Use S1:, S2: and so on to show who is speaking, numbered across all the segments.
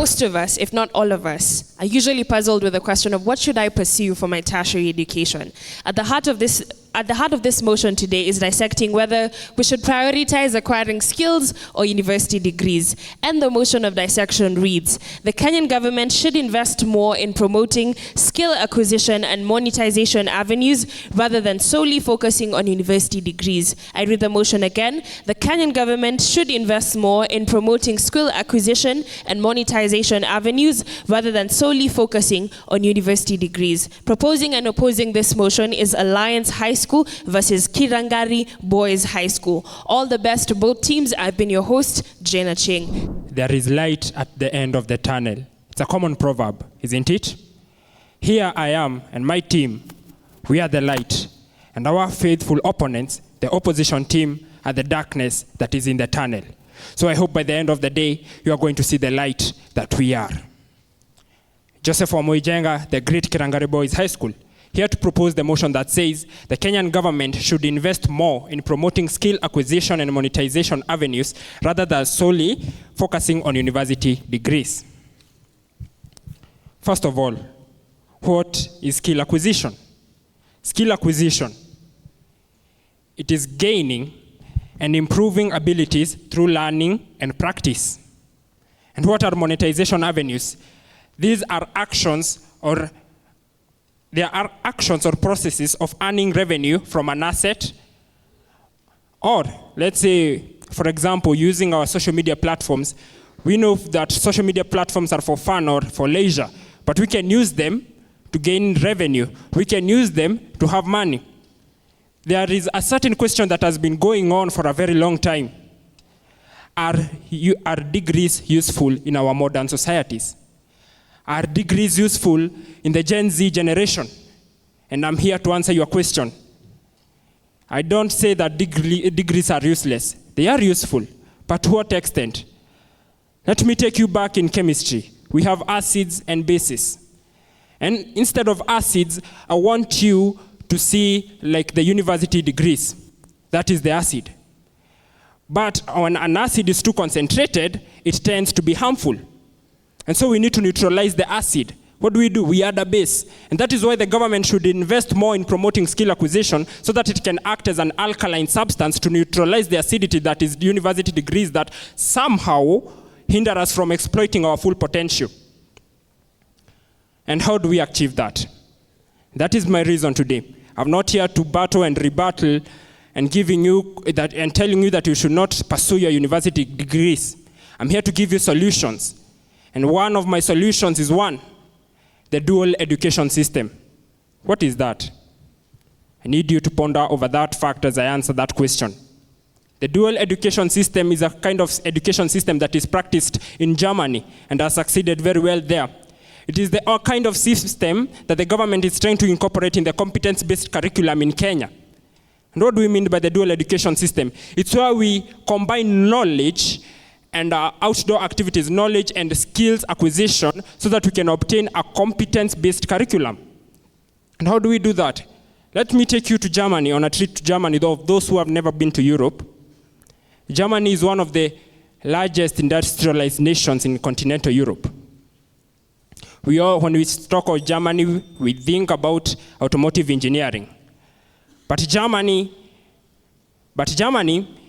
S1: Most of us, if not all of us, are usually puzzled with the question of what should I pursue for my tertiary education. At the heart of this motion today is dissecting whether we should prioritize acquiring skills or university degrees. And the motion of dissection reads, the Kenyan government should invest more in promoting skill acquisition and monetization avenues rather than solely focusing on university degrees. I read the motion again. The Kenyan government should invest more in promoting skill acquisition and monetization avenues rather than solely focusing on university degrees. Proposing and opposing this motion is Alliance High School versus Kirangari Boys High School. All the best to both teams. I've been your host, Jana Ching.
S2: There is light at the end of the tunnel. It's a common proverb, isn't it? Here I am and my team, we are the light. And our faithful opponents, the opposition team, are the darkness that is in the tunnel. So I hope by the end of the day, you are going to see the light that we are. Joseph Wamuijenga, the great Kirangari Boys High School, here to propose the motion that says the Kenyan government should invest more in promoting skill acquisition and monetization avenues rather than solely focusing on university degrees. First of all, what is skill acquisition? Skill acquisition, it is gaining and improving abilities through learning and practice. And what are monetization avenues? These are actions or processes of earning revenue from an asset, or let's say, for example, using our social media platforms. We know that social media platforms are for fun or for leisure, but we can use them to gain revenue. We can use them to have money. There is a certain question that has been going on for a very long time. Are degrees useful in our modern societies? Are degrees useful in the Gen Z generation? And I'm here to answer your question. I don't say that degrees are useless. They are useful, but to what extent? Let me take you back in chemistry. We have acids and bases. And instead of acids, I want you to see like the university degrees. That is the acid. But when an acid is too concentrated, it tends to be harmful. And so we need to neutralize the acid. What do? We add a base. And that is why the government should invest more in promoting skill acquisition so that it can act as an alkaline substance to neutralize the acidity that is university degrees that somehow hinder us from exploiting our full potential. And how do we achieve that? That is my reason today. I'm not here to battle and rebuttal and giving you that and telling you that you should not pursue your university degrees. I'm here to give you solutions. And one of my solutions is the dual education system. What is that? I need you to ponder over that fact as I answer that question. The dual education system is a kind of education system that is practiced in Germany and has succeeded very well there. It is the kind of system that the government is trying to incorporate in the competence-based curriculum in Kenya. And what do we mean by the dual education system? It's where we combine knowledge and outdoor activities, knowledge and skills acquisition, so that we can obtain a competence-based curriculum. And how do we do that? Let me take you to Germany, on a trip to Germany, those who have never been to Europe. Germany is one of the largest industrialized nations in continental Europe. When we talk of Germany, we think about automotive engineering. But Germany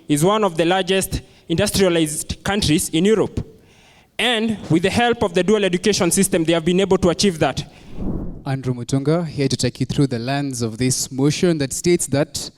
S2: is one of the largest industrialized countries in Europe. And with the help of the dual education system, they have been able to achieve that.
S3: Andrew Mutunga, here to take you through the lens of this motion that states that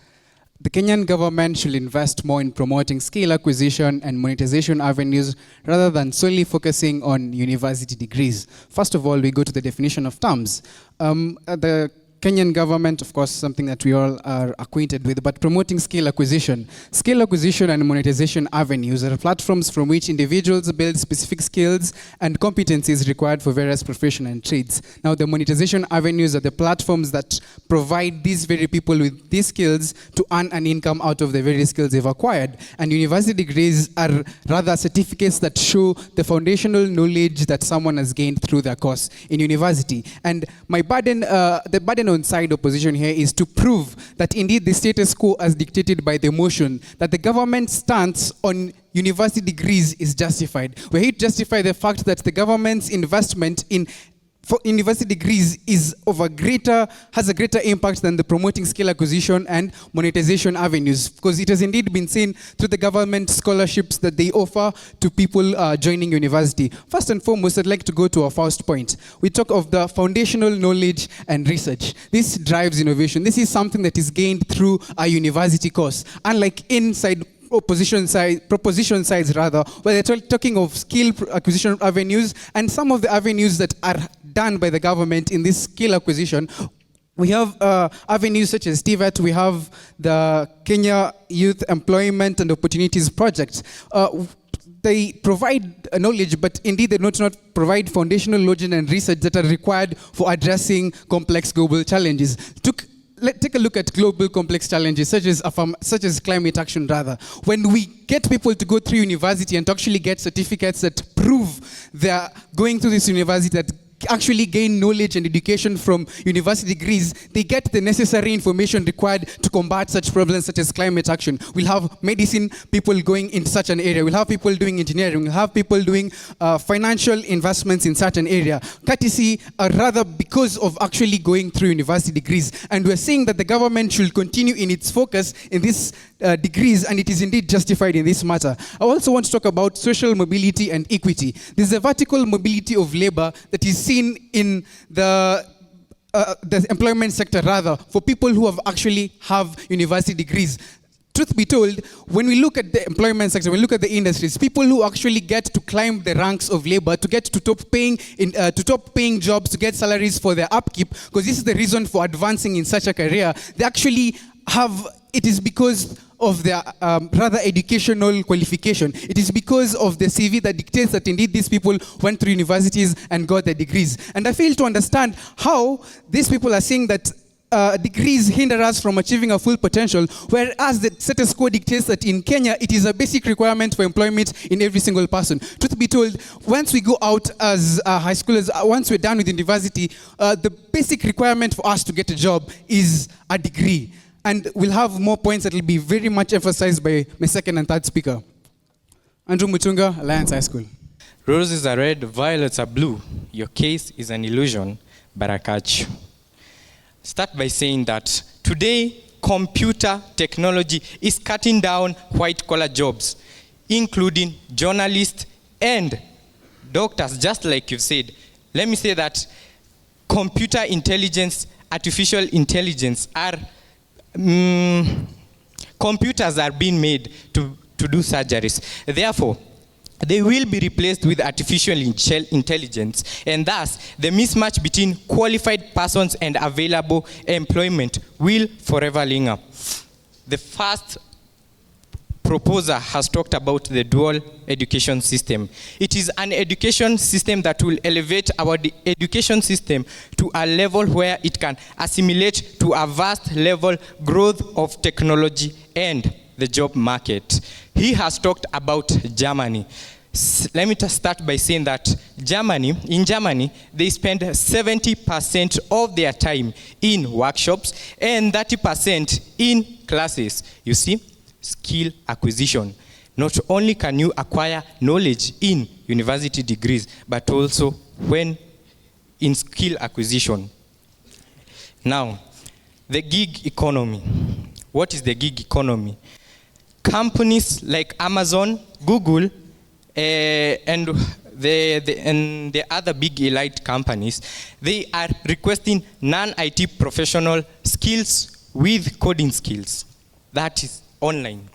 S3: the Kenyan government should invest more in promoting skill acquisition and monetization avenues rather than solely focusing on university degrees. First of all, we go to the definition of terms. The Kenyan government, of course, something that we all are acquainted with, but promoting skill acquisition. Skill acquisition and monetization avenues are platforms from which individuals build specific skills and competencies required for various professions and trades. Now, the monetization avenues are the platforms that provide these very people with these skills to earn an income out of the various skills they've acquired. And university degrees are rather certificates that show the foundational knowledge that someone has gained through their course in university. And my burden, the burden on side opposition here is to prove that indeed the status quo as dictated by the motion, that the government stands on university degrees is justified. We're here to justify the fact that the government's investment in for university degrees has a greater impact than the promoting skill acquisition and monetization avenues, because it has indeed been seen through the government scholarships that they offer to people joining university. First and foremost, I'd like to go to our first point. We talk of the foundational knowledge and research. This drives innovation. This is something that is gained through a university course. Unlike inside proposition sides rather, where they're talking of skill acquisition avenues, and some of the avenues that are done by the government in this skill acquisition. We have avenues such as TVET, we have the Kenya Youth Employment and Opportunities Project. They provide knowledge, but indeed they do not provide foundational knowledge and research that are required for addressing complex global challenges. Let's take a look at global complex challenges such as climate action rather. When we get people to go through university and to actually get certificates that prove they're going through this university, that actually gain knowledge and education from university degrees, they get the necessary information required to combat such problems such as climate action. We'll have medicine people going into such an area. We'll have people doing engineering. We'll have people doing financial investments in certain area. Courtesy, rather because of actually going through university degrees. And we're saying that the government should continue in its focus in these degrees, and it is indeed justified in this matter. I also want to talk about social mobility and equity. There's a vertical mobility of labor that is seen in the employment sector rather, for people who have university degrees. Truth be told, when we look at the employment sector, when we look at the industries, people who actually get to climb the ranks of labor, to get to top paying jobs, to get salaries for their upkeep, because this is the reason for advancing in such a career, they actually have, it is because of their rather educational qualification. It is because of the CV that dictates that indeed these people went through universities and got their degrees. And I fail to understand how these people are saying that degrees hinder us from achieving our full potential, whereas the status quo dictates that in Kenya, it is a basic requirement for employment in every single person. Truth be told, once we go out as high schoolers, once we're done with university, the basic requirement for us to get a job is a degree. And we'll have more points that will be very much emphasized by my second and third speaker. Andrew Mutunga, Alliance High School.
S4: Roses are red, violets are blue. Your case is an illusion, but I catch you. Start by saying that today, computer technology is cutting down white-collar jobs, including journalists and doctors, just like you've said. Let me say that computer intelligence, artificial intelligence computers are being made to do surgeries. Therefore, they will be replaced with artificial intelligence, and thus the mismatch between qualified persons and available employment will forever linger. The first proposer has talked about the dual education system. It is an education system that will elevate our education system to a level where it can assimilate to a vast level growth of technology and the job market. He has talked about Germany. Let me just start by saying that in Germany, they spend 70% of their time in workshops and 30% in classes. You see, skill acquisition. Not only can you acquire knowledge in university degrees, but also when in skill acquisition. Now, the gig economy. What is the gig economy? Companies like Amazon, Google, and the other big elite companies, they are requesting non-IT professional skills with coding skills. That is online.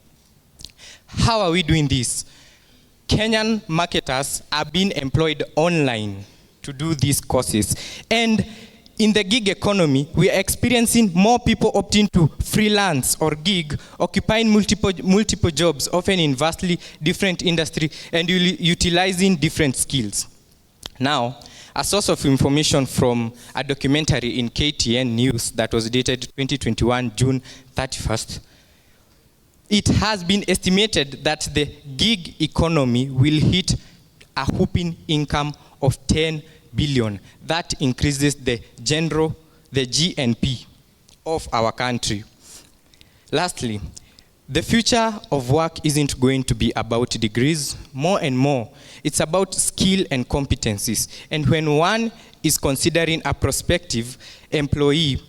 S4: How are we doing this? Kenyan marketers are being employed online to do these courses. And in the gig economy, we are experiencing more people opting to freelance or gig, occupying multiple jobs, often in vastly different industry, and utilizing different skills. Now, a source of information from a documentary in KTN News that was dated 2021, June 31st, it has been estimated that the gig economy will hit a whopping income of 10 billion. That increases the GNP of our country. Lastly, The future of work isn't going to be about degrees. More and more, it's about skill and competencies. And when one is considering a prospective employee,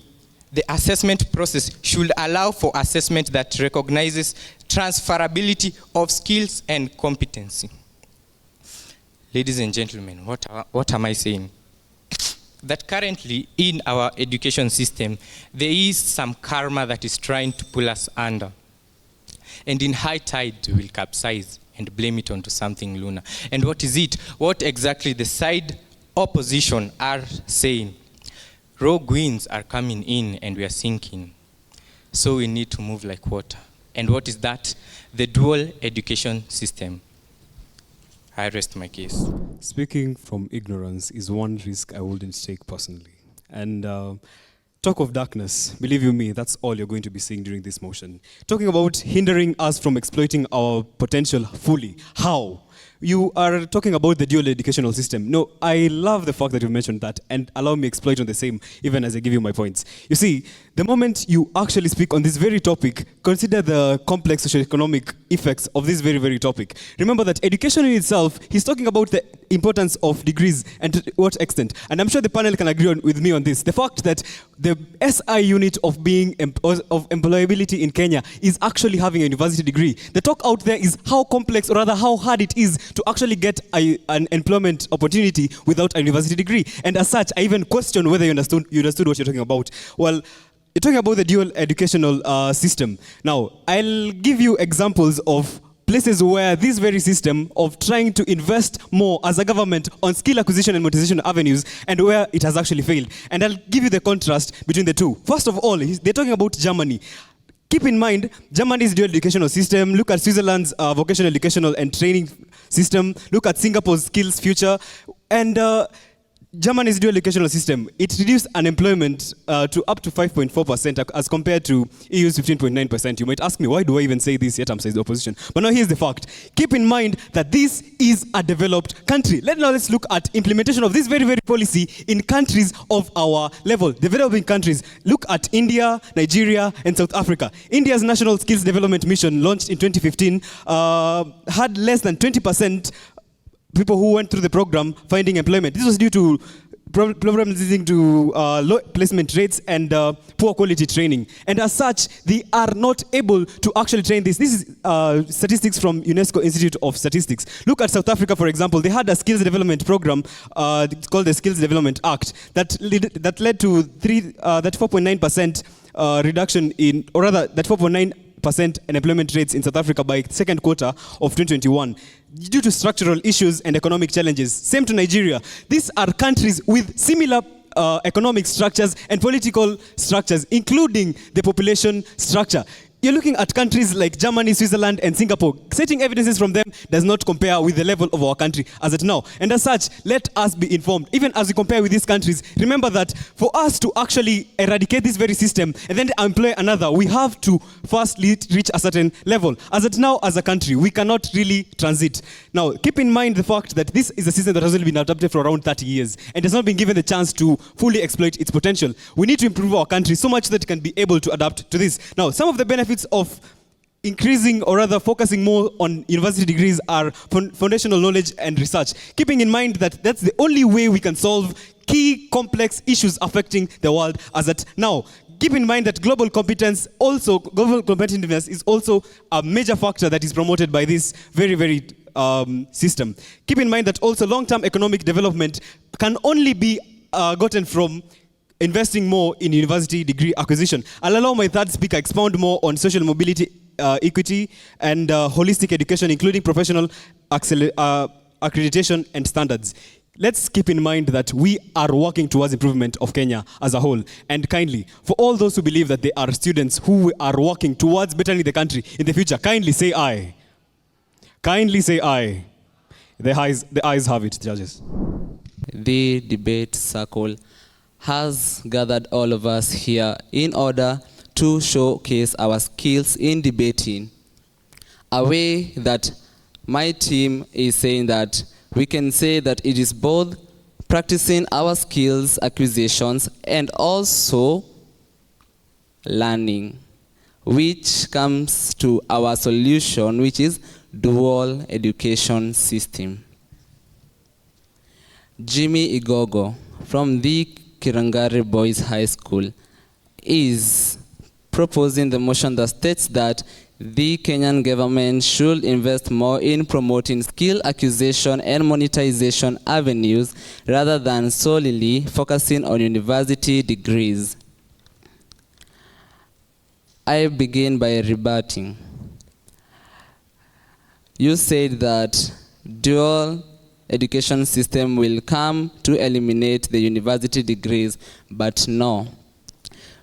S4: the assessment process should allow for assessment that recognizes transferability of skills and competency. Ladies and gentlemen, what am I saying? That currently in our education system, there is some karma that is trying to pull us under. And in high tide, we will capsize and blame it onto something lunar. And what is it? What exactly the side opposition are saying? Rogue winds are coming in and we are sinking. So we need to move like water. And what is that? The dual education system. I rest my case.
S5: Speaking from ignorance is one risk I wouldn't take personally. And talk of darkness, believe you me, that's all you're going to be seeing during this motion. Talking about hindering us from exploiting our potential fully. How? You are talking about the dual educational system. No, I love the fact that you mentioned that, and allow me to exploit on the same, even as I give you my points. You see, the moment you actually speak on this very topic, consider the complex socioeconomic effects of this very, very topic. Remember that education in itself, he's talking about the importance of degrees and to what extent. And I'm sure the panel can agree with me on this. The fact that the SI unit of being of employability in Kenya is actually having a university degree. The talk out there is how complex, or rather how hard it is to actually get an employment opportunity without a university degree. And as such, I even question whether you understood what you're talking about. Well, you're talking about the dual educational system. Now, I'll give you examples of places where this very system of trying to invest more as a government on skill acquisition and monetization avenues, and where it has actually failed. And I'll give you the contrast between the two. First of all, they're talking about Germany. Keep in mind, Germany's dual educational system. Look at Switzerland's vocational educational and training system. Look at Singapore's skills future. And Germany's dual educational system, it reduced unemployment to up to 5.4% as compared to EU's 15.9%. You might ask me, why do I even say this? Yet I'm saying the opposition. But now here's the fact. Keep in mind that this is a developed country. Let's look at implementation of this very, very policy in countries of our level, developing countries. Look at India, Nigeria, and South Africa. India's National Skills Development Mission, launched in 2015, had less than 20% people who went through the program finding employment. This was due to problems leading to low placement rates and poor quality training. And as such, they are not able to actually train this. This is statistics from UNESCO Institute of Statistics. Look at South Africa, for example. They had a skills development program called the Skills Development Act that led to that 4.9% reduction in, or rather, that 4.9% unemployment rates in South Africa by second quarter of 2021 due to structural issues and economic challenges. Same to Nigeria. These are countries with similar economic structures and political structures, including the population structure. You're looking at countries like Germany, Switzerland, and Singapore. Citing evidences from them does not compare with the level of our country as at now. And as such, let us be informed. Even as we compare with these countries, remember that for us to actually eradicate this very system and then employ another, we have to first reach a certain level. As at now, as a country, we cannot really transit. Now, keep in mind the fact that this is a system that has only been adopted for around 30 years and has not been given the chance to fully exploit its potential. We need to improve our country so much that it can be able to adapt to this. Now, some of the benefits of increasing, or rather focusing more on university degrees, are foundational knowledge and research. Keeping in mind that that's the only way we can solve key complex issues affecting the world as at now. Keep in mind that global competitiveness is also a major factor that is promoted by this very, very system. Keep in mind that also long-term economic development can only be gotten from investing more in university degree acquisition. I'll allow my third speaker expound more on social mobility, equity, and holistic education, including professional accreditation and standards. Let's keep in mind that we are working towards improvement of Kenya as a whole. And kindly, for all those who believe that they are students who are working towards bettering the country in the future, kindly say aye. Kindly say aye. The ayes have it, judges.
S6: The debate circle has gathered all of us here in order to showcase our skills in debating, a way that my team is saying that we can say that it is both practicing our skills acquisitions and also learning. which comes to our solution, which is dual education system. Jimmy Igogo from the Kirangari Boys High School is proposing the motion that states that the Kenyan government should invest more in promoting skill acquisition and monetization avenues rather than solely focusing on university degrees. I begin by rebutting. You said that dual education system will come to eliminate the university degrees, but no.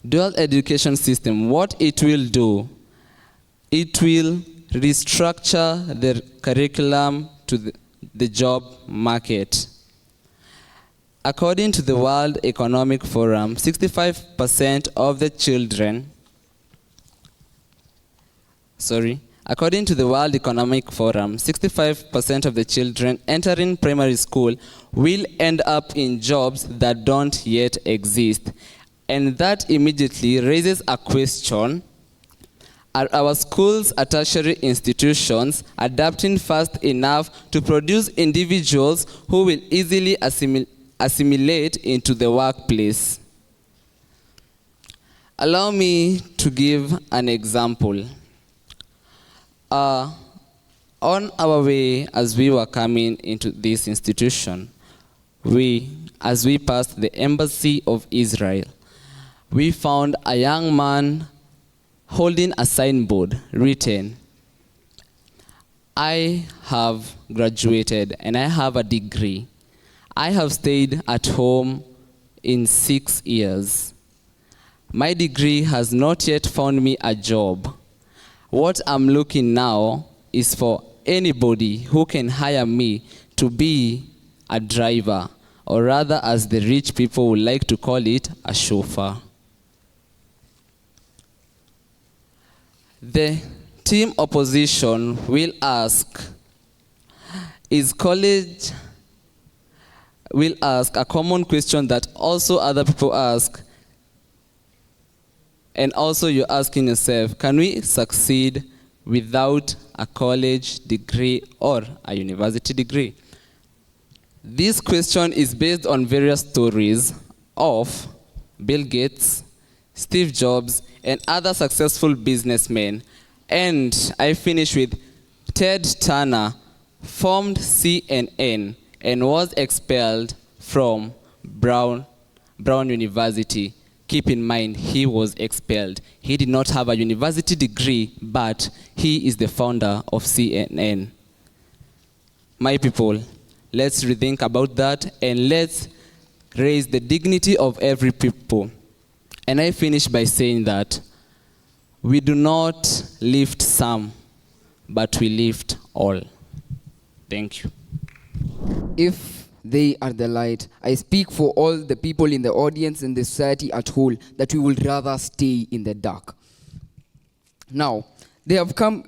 S6: Dual education system, what it will do, it will restructure the curriculum to the job market. According to the World Economic Forum, 65% of the children, according to the World Economic Forum, 65% of the children entering primary school will end up in jobs that don't yet exist. And that immediately raises a question: are our schools or tertiary institutions adapting fast enough to produce individuals who will easily assimilate into the workplace? Allow me to give an example. On our way, as we were coming into this institution, as we passed the embassy of Israel, we found a young man holding a signboard written, "I have graduated and I have a degree. I have stayed at home in 6 years. My degree has not yet found me a job. What I'm looking now is for anybody who can hire me to be a driver, or rather, as the rich people would like to call it, a chauffeur." The team opposition will ask a common question that also other people ask, and also you're asking yourself, can we succeed without a college degree or a university degree? This question is based on various stories of Bill Gates, Steve Jobs, and other successful businessmen. And I finish with Ted Turner formed CNN and was expelled from Brown University. Keep in mind, he was expelled. He did not have a university degree, but he is the founder of CNN. My people, let's rethink about that, and let's raise the dignity of every people. And I finish by saying that we do not lift some, but we lift all. Thank you.
S7: If they are the light, I speak for all the people in the audience and the society at whole, that we would rather stay in the dark. Now, they have come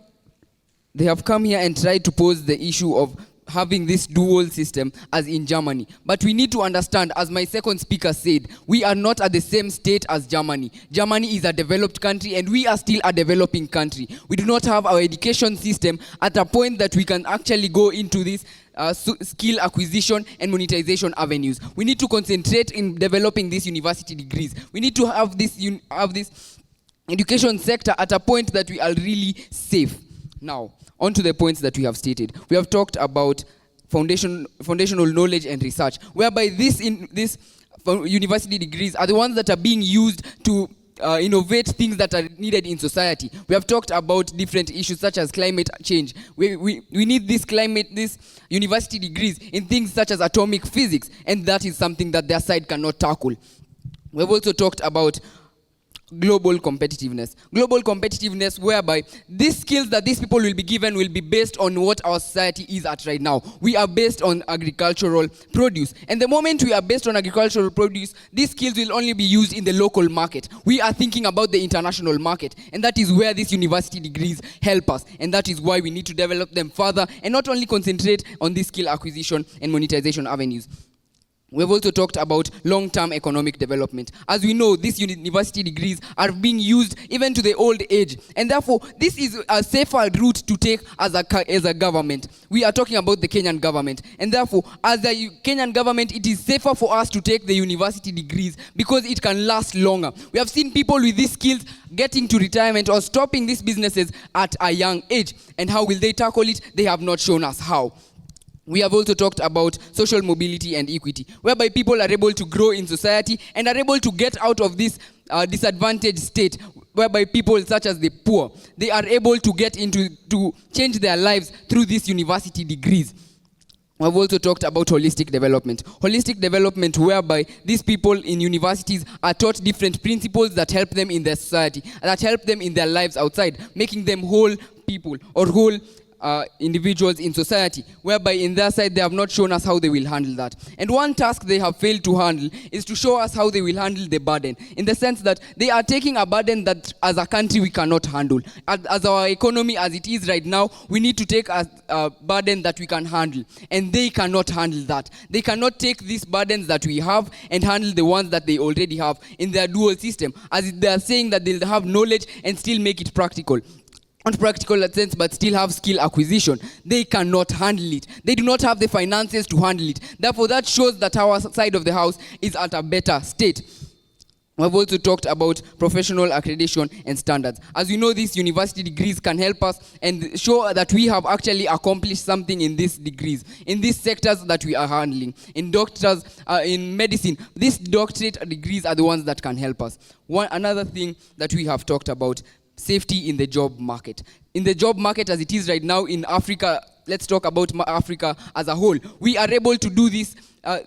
S7: here and tried to pose the issue of having this dual system as in Germany. But we need to understand, as my second speaker said, we are not at the same state as Germany. Germany is a developed country and we are still a developing country. We do not have our education system at a point that we can actually go into this skill acquisition and monetization avenues. We need to concentrate in developing these university degrees. We need to have this education sector at a point that we are really safe. Now, on to the points that we have stated. We have talked about foundational knowledge and research, whereby these university degrees are the ones that are being used to innovate things that are needed in society. We have talked about different issues such as climate change. We need these university degrees in things such as atomic physics, and that is something that their side cannot tackle. We have also talked about global competitiveness, whereby these skills that these people will be given will be based on what our society is at right now. We are based on agricultural produce, and the moment we are based on agricultural produce, these skills will only be used in the local market. We are thinking about the international market, and that is where these university degrees help us, and that is why we need to develop them further and not only concentrate on these skill acquisition and monetization avenues. We've also talked about long-term economic development. As we know, these university degrees are being used even to the old age. And therefore, this is a safer route to take as a government. We are talking about the Kenyan government. And therefore, as a Kenyan government, it is safer for us to take the university degrees because it can last longer. We have seen people with these skills getting to retirement or stopping these businesses at a young age. And how will they tackle it? They have not shown us how. We have also talked about social mobility and equity, whereby people are able to grow in society and are able to get out of this disadvantaged state, whereby people such as the poor, they are able to get to change their lives through these university degrees. We've also talked about holistic development. Holistic development whereby these people in universities are taught different principles that help them in their society, that help them in their lives outside, making them whole people or whole individuals in society, whereby in their side they have not shown us how they will handle that. And one task they have failed to handle is to show us how they will handle the burden, in the sense that they are taking a burden that as a country we cannot handle. As our economy as it is right now, we need to take a burden that we can handle, and they cannot handle that. They cannot take these burdens that we have and handle the ones that they already have in their dual system, as they are saying that they'll have knowledge and still make it practical. Not practical in a sense, but still have skill acquisition. They cannot handle it. They do not have the finances to handle it. Therefore, that shows that our side of the house is at a better state. We've also talked about professional accreditation and standards. As we know, these university degrees can help us and show that we have actually accomplished something in these degrees, in these sectors that we are handling. In doctors, in medicine, these doctorate degrees are the ones that can help us. Another thing that we have talked about, safety in the job market. In the job market as it is right now in Africa, let's talk about Africa as a whole. We are able to do this.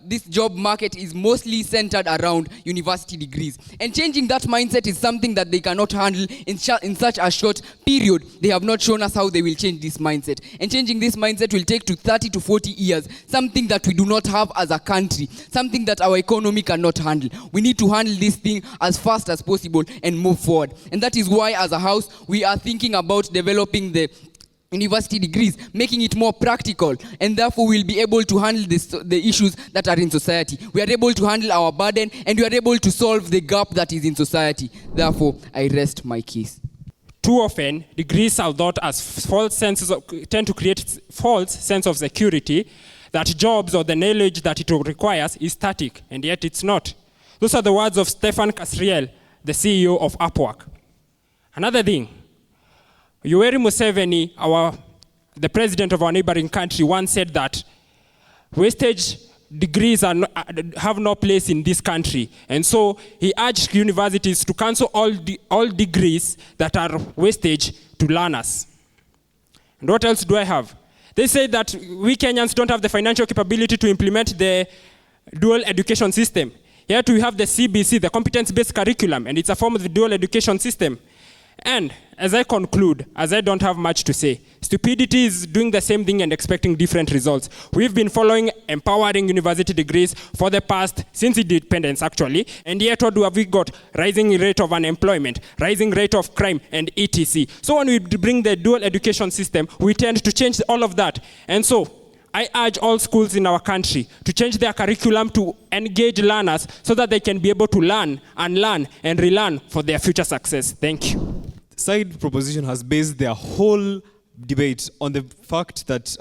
S7: This job market is mostly centered around university degrees. And changing that mindset is something that they cannot handle in such a short period. They have not shown us how they will change this mindset. And changing this mindset will take to 30 to 40 years, something that we do not have as a country, something that our economy cannot handle. We need to handle this thing as fast as possible and move forward. And that is why as a house, we are thinking about developing the university degrees, making it more practical, and therefore we'll be able to handle the issues that are in society. We are able to handle our burden, and we are able to solve the gap that is in society. Therefore, I rest my case.
S2: Too often, degrees are thought as tend to create false sense of security, that jobs or the knowledge that it requires is static, and yet it's not. Those are the words of Stefan Casriel, the CEO of Upwork. Another thing, Yoweri Museveni, the president of our neighboring country, once said that wastage degrees have no place in this country. And so he urged universities to cancel all degrees that are wastage to learners. And what else do I have? They say that we Kenyans don't have the financial capability to implement the dual education system. Yet we have the CBC, the competence-based curriculum, and it's a form of the dual education system. And as I conclude, as I don't have much to say, stupidity is doing the same thing and expecting different results. We've been following empowering university degrees for the past, since independence actually, and yet what have we got? Rising rate of unemployment, rising rate of crime, and etc. So when we bring the dual education system, we tend to change all of that. And so I urge all schools in our country to change their curriculum to engage learners so that they can be able to learn and relearn for their future success. Thank you.
S5: Side proposition has based their whole debate on the fact that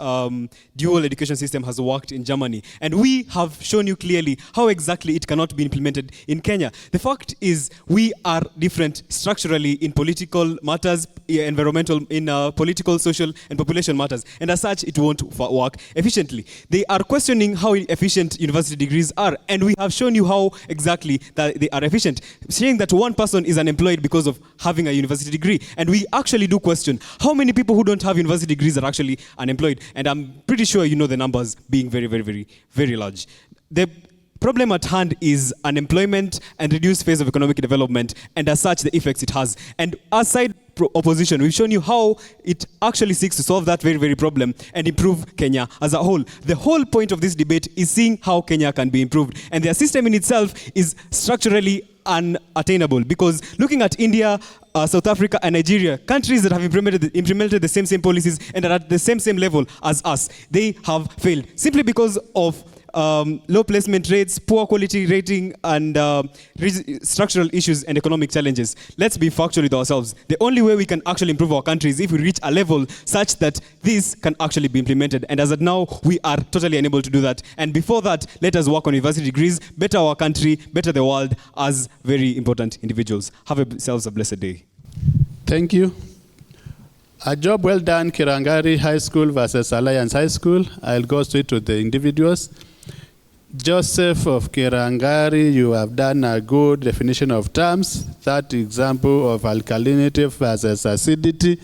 S5: dual education system has worked in Germany. And we have shown you clearly how exactly it cannot be implemented in Kenya. The fact is we are different structurally in political matters, environmental, in political, social, and population matters. And as such, it won't work efficiently. They are questioning how efficient university degrees are. And we have shown you how exactly that they are efficient. Saying that one person is unemployed because of having a university degree. And we actually do question how many people who don't have university degrees are actually unemployed. And I'm pretty sure you know the numbers being very, very, very, very large. The problem at hand is unemployment and reduced phase of economic development, and as such, the effects it has. And as side opposition, we've shown you how it actually seeks to solve that very, very problem and improve Kenya as a whole. The whole point of this debate is seeing how Kenya can be improved. And their system in itself is structurally unattainable, because looking at India, South Africa, and Nigeria, countries that have implemented the same policies and are at the same level as us, they have failed simply because of low placement rates, poor quality rating, and structural issues and economic challenges. Let's be factual with ourselves. The only way we can actually improve our country is if we reach a level such that this can actually be implemented. And as of now, we are totally unable to do that. And before that, let us work on university degrees, better our country, better the world as very important individuals. Have yourselves a blessed day.
S8: Thank you. A job well done, Kirangari High School versus Alliance High School. I'll go straight to the individuals. Joseph of Kirangari, you have done a good definition of terms. That example of alkalinity versus acidity,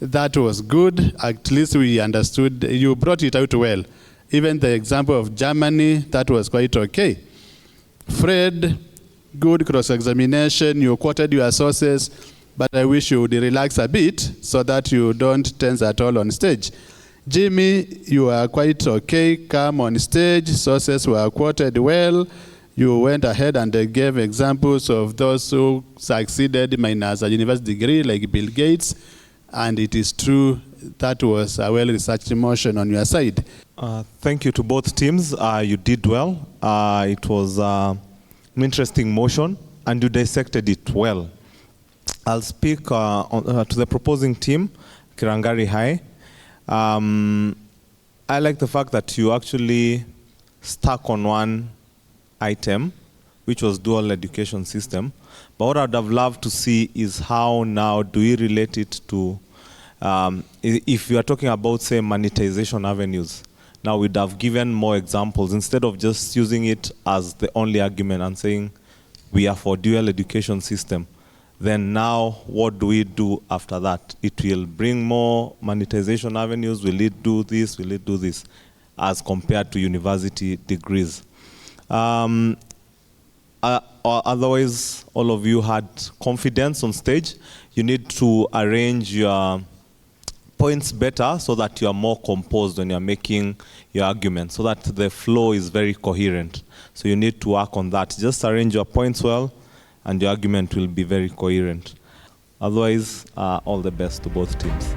S8: that was good. At least we understood. You brought it out well. Even the example of Germany, that was quite okay. Fred, good cross-examination. You quoted your sources. But I wish you would relax a bit so that you don't tense at all on stage. Jimmy, you are quite okay, calm on stage. Sources were quoted well. You went ahead and gave examples of those who succeeded minus a university degree, like Bill Gates. And it is true that was a well-researched motion on your side.
S9: Thank you to both teams. You did well. It was an interesting motion, and you dissected it well. I'll speak to the proposing team, Kirangari High. I like the fact that you actually stuck on one item, which was dual education system. But what I'd have loved to see is how now do we relate it to, if you are talking about, say, monetization avenues. Now we'd have given more examples instead of just using it as the only argument and saying we are for dual education system. Then now, what do we do after that? It will bring more monetization avenues. Will it do this? Will it do this? As compared to university degrees. Otherwise, all of you had confidence on stage. You need to arrange your points better so that you are more composed when you're making your argument, so that the flow is very coherent. So you need to work on that. Just arrange your points well, and your argument will be very coherent. Otherwise, all the best to both teams.